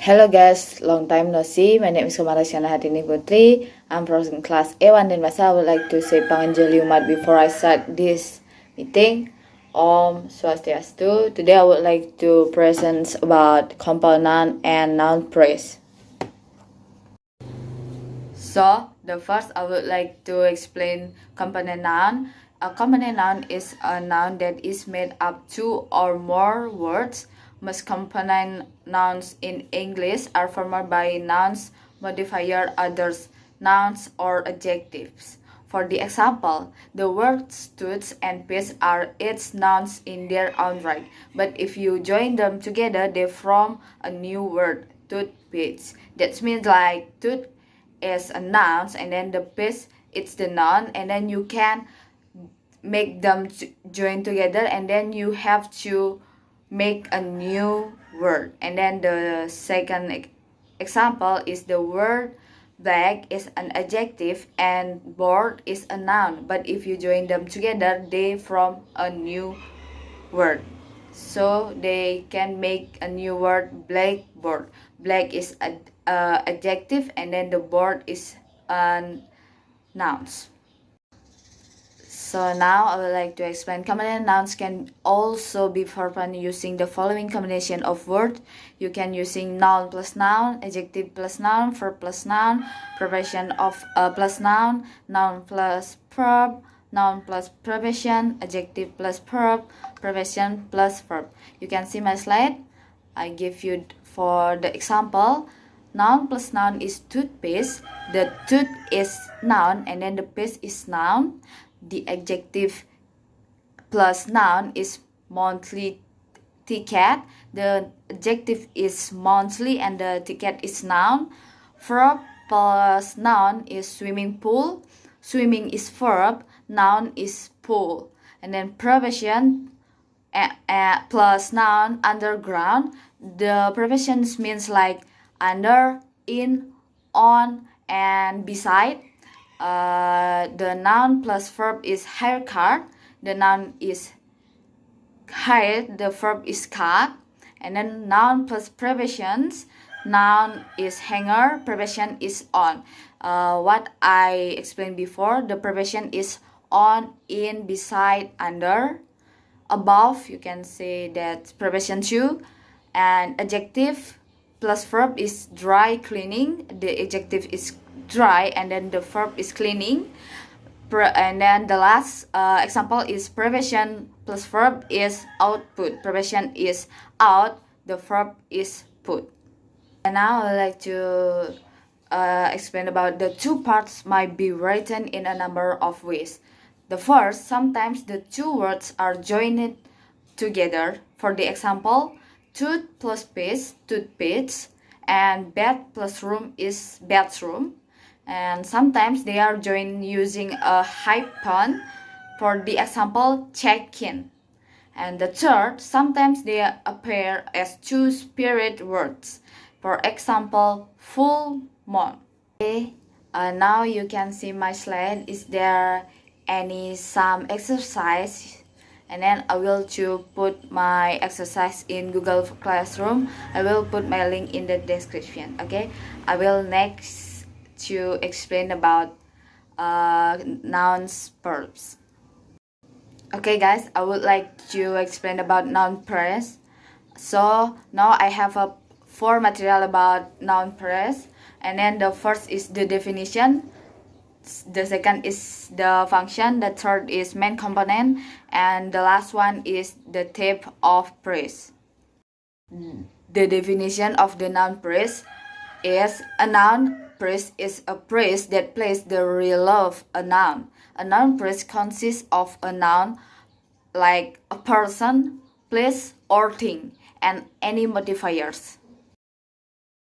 Hello guys, long time no see. My name is Komang Rosyana Hartining Putri. I'm from class A1 dan masa I would like to say Panganjali Umat before I start this meeting. Om Swastiastu. Today I would like to present about compound noun and noun phrase. So, the first I would like to explain component noun. A component noun is a noun that is made up two or more words. Most component nouns in English are formed by nouns, modifier, others, nouns or adjectives. For the example, the words tooth and piece are each nouns in their own right, but if you join them together, they form a new word, toothpaste. That means like tooth is a noun and then the piece it's the noun, and then you can make them join together and then you have to make a new word. And then the second example is the word black is an adjective and board is a noun, but if you join them together they form a new word, so they can make a new word, blackboard. Black is an adjective and then the board is a nouns. So now I would like to explain component nouns can also be formed using the following combination of words. You can using noun plus noun, adjective plus noun, verb plus noun, preposition of plus noun plus verb, noun plus preposition, adjective plus verb, preposition plus verb. You can see my slide. I give you for the example. Noun plus noun is toothpaste. The tooth is noun and then the paste is noun. The adjective plus noun is monthly ticket. The adjective is monthly and the ticket is noun. Verb plus noun is swimming pool. Swimming is verb. Noun is pool. And then preposition plus noun, underground. The prepositions means like under, in, on, and beside. The noun plus verb is haircut. The noun is hair, the verb is cut. And then noun plus prepositions. Noun is hanger, preposition is on. What I explained before, the preposition is on, in, beside, under, above. You can say that preposition too. And adjective plus verb is dry, cleaning. The adjective is dry and then the verb is cleaning. And then the last example is preposition plus verb is output. Preposition is out, the verb is put. And now I would like to explain about the two parts might be written in a number of ways. The first, sometimes the two words are joined together. For the example, tooth plus paste, toothpaste, and bed plus room is bedroom. And sometimes they are joined using a hyphen. For the example, check-in. And the third, sometimes they appear as two spirit words. For example, full moon. Okay, now you can see my slide. Is there some exercise? And then I will to put my exercise in Google Classroom. I will put my link in the description. Okay, I will next to explain about nouns, verbs. Okay guys, I would like to explain about noun phrase. So now I have four material about noun phrase, and then the first is the definition, the second is the function, the third is main component, and the last one is the type of phrase. The definition of the noun phrase is a noun phrase is a phrase that plays the role of a noun. A noun phrase consists of a noun like a person, place, or thing, and any modifiers.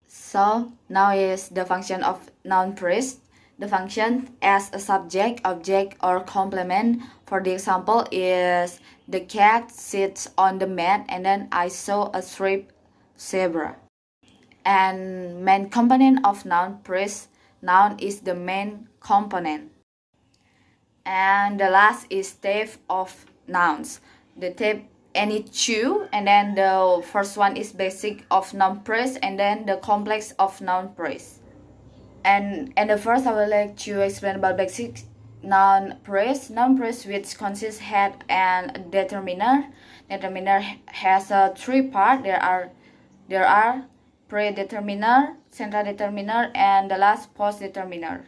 So now is the function of noun phrase. The function as a subject, object, or complement. For the example is the cat sits on the mat and then I saw a striped zebra. And main component of noun phrase, noun is the main component. And the last is type of nouns. The type any two, and then the first one is basic of noun phrase, and then the complex of noun phrase. And the first I would like to explain about basic noun phrase. Noun phrase which consists head and determiner. Determiner has three parts. There are predeterminer, central determiner, and the last post determiner.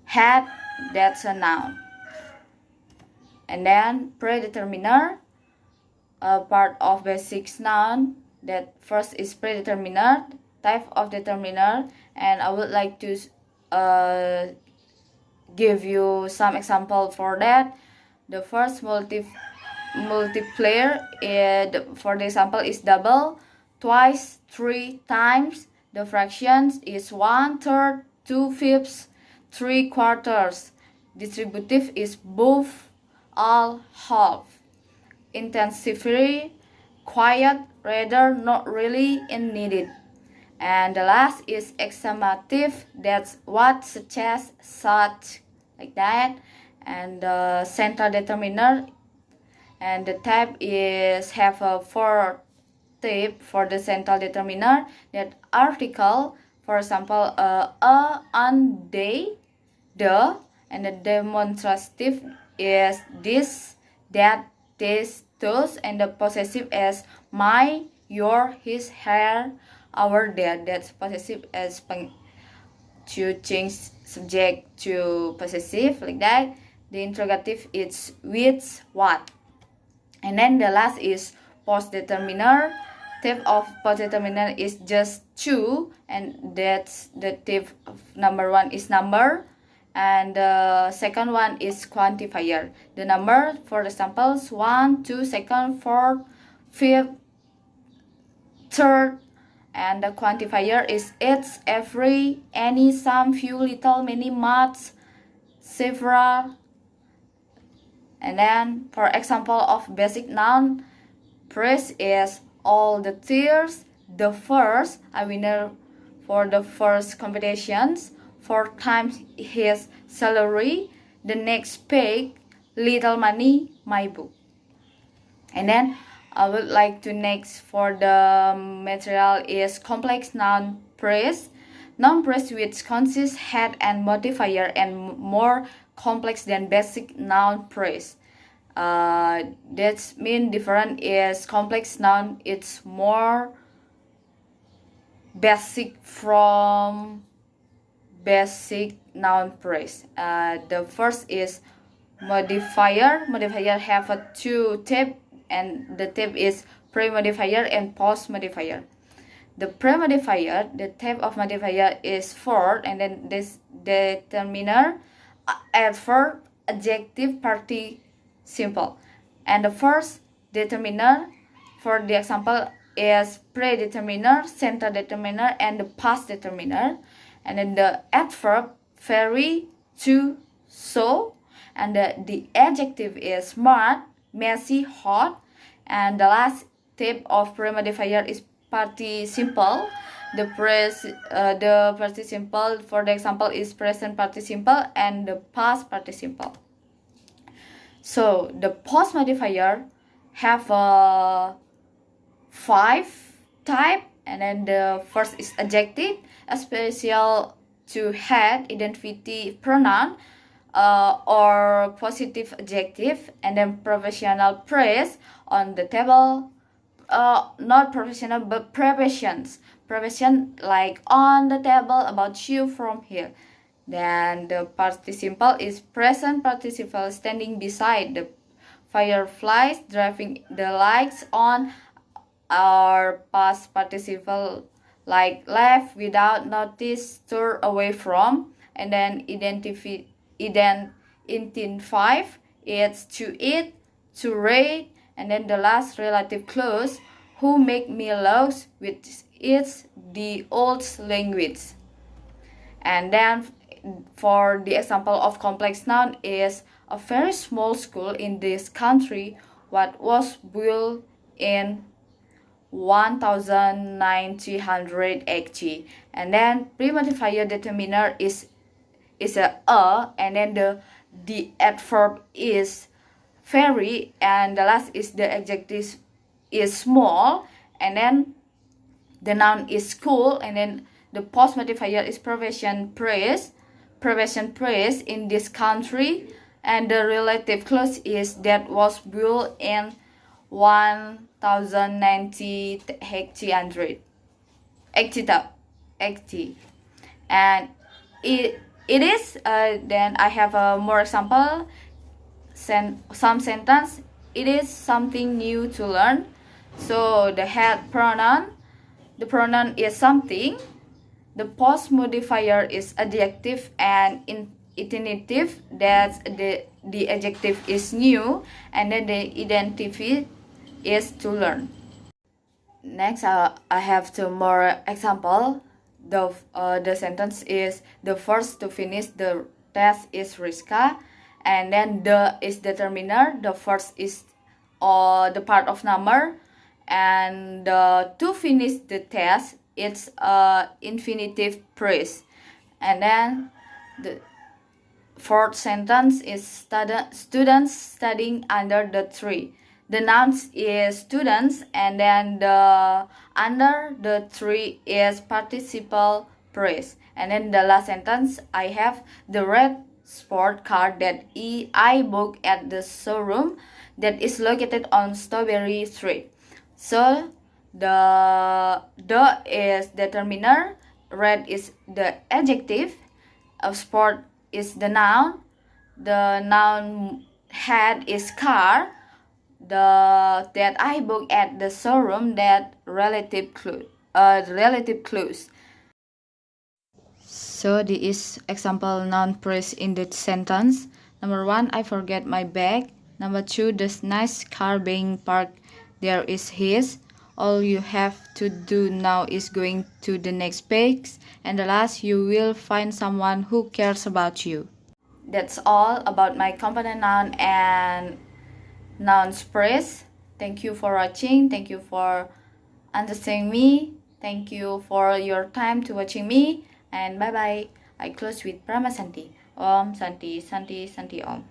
Head, that's a noun. And then predeterminer, a part of basic noun. That first is predeterminer, type of determiner, and I would like to give you some example for that. The first multiplier for the example is double, twice, 3 times. The fractions is 1/3, 2/5, 3/4. Distributive is both, all, half. Intensively, quiet, rather, not really, and needed. And the last is exclamative, that's what, such as, such, like that. And the central determiner, and the type is have a 4 type for the central determiner. That article, for example, on, they, the. And the demonstrative is this, that, this, those. And the possessive is my, your, his, her, our, their. That's possessive as to change subject to possessive, like that. The interrogative is which, what. And then the last is post determiner. Type of post determiner is just two, and that's the type of number one is number, and the second one is quantifier. The number, for examples, 1, 2, second, 4, 5, third. And the quantifier is each, every, any, some, few, little, many, much, several. And then, for example of basic noun phrase is all the tears, the first, a winner for the first competitions, 4 times his salary, the next pay, little money, my book. And then I would like to next for the material is complex noun phrase. Noun phrase which consists head and modifier and more complex than basic noun phrase. That's mean different is complex noun, it's more basic from basic noun phrase. The first is modifier. Modifier have a 2 type, and the type is pre-modifier and post-modifier. The pre-modifier, the type of modifier is for, and then this determiner, adverb, adjective, participle. And the first determiner for the example is predeterminer, central determiner, and the past determiner. And then the adverb, very, to, so. And the adjective is smart, messy, hot. And the last type of pre-modifier is participle. The participle for the example is present participle and the past participle. So the post modifier have 5 type, and then the first is adjective, a special to head, identity, pronoun, or positive adjective, and then professional praise on the table, not professional but professions, profession like on the table, about you, from here. Then the participle is present participle, standing beside the fireflies, driving the lights on, or past participle like left, without, notice, turn away from. And then identify, it's to eat, to read. And then the last relative clause, who make me laws, which is the old language. And then for the example of complex noun is a very small school in this country what was built in 1980. And then pre-modifier determiner is a, and then the adverb is very, and the last is the adjective is small, and then the noun is school, and then the post modifier is profession praise in this country, and the relative clause is that was built in 1090 80, and it is then I have a more example. Some sentence, it is something new to learn. So the head pronoun, the pronoun is something, the post modifier is adjective, and in infinitive, that's the adjective is new, and then the identity is to learn. Next, I have two more example. The sentence is the first to finish the test is Rizka, and then the is determiner. The first is the part of number, and to finish the test it's infinitive praise, and then the fourth sentence is students studying under the tree. The nouns is students, and then the under the tree is participle praise. And then the last sentence I have the red sport car that I booked at the showroom that is located on Strawberry Street. So the is determiner, red is the adjective, sport is the noun head is car, the that I booked at the showroom that relative clues. So this is example noun phrase in the sentence. Number 1, I forget my bag. Number 2, this nice car being parked there is his. All you have to do now is going to the next page, and the last, you will find someone who cares about you. That's all about my component noun and noun phrase. Thank you for watching. Thank you for understanding me. Thank you for your time to watching me, and bye bye. I close with Brahma Santi. Om Santi Santi Santi Om.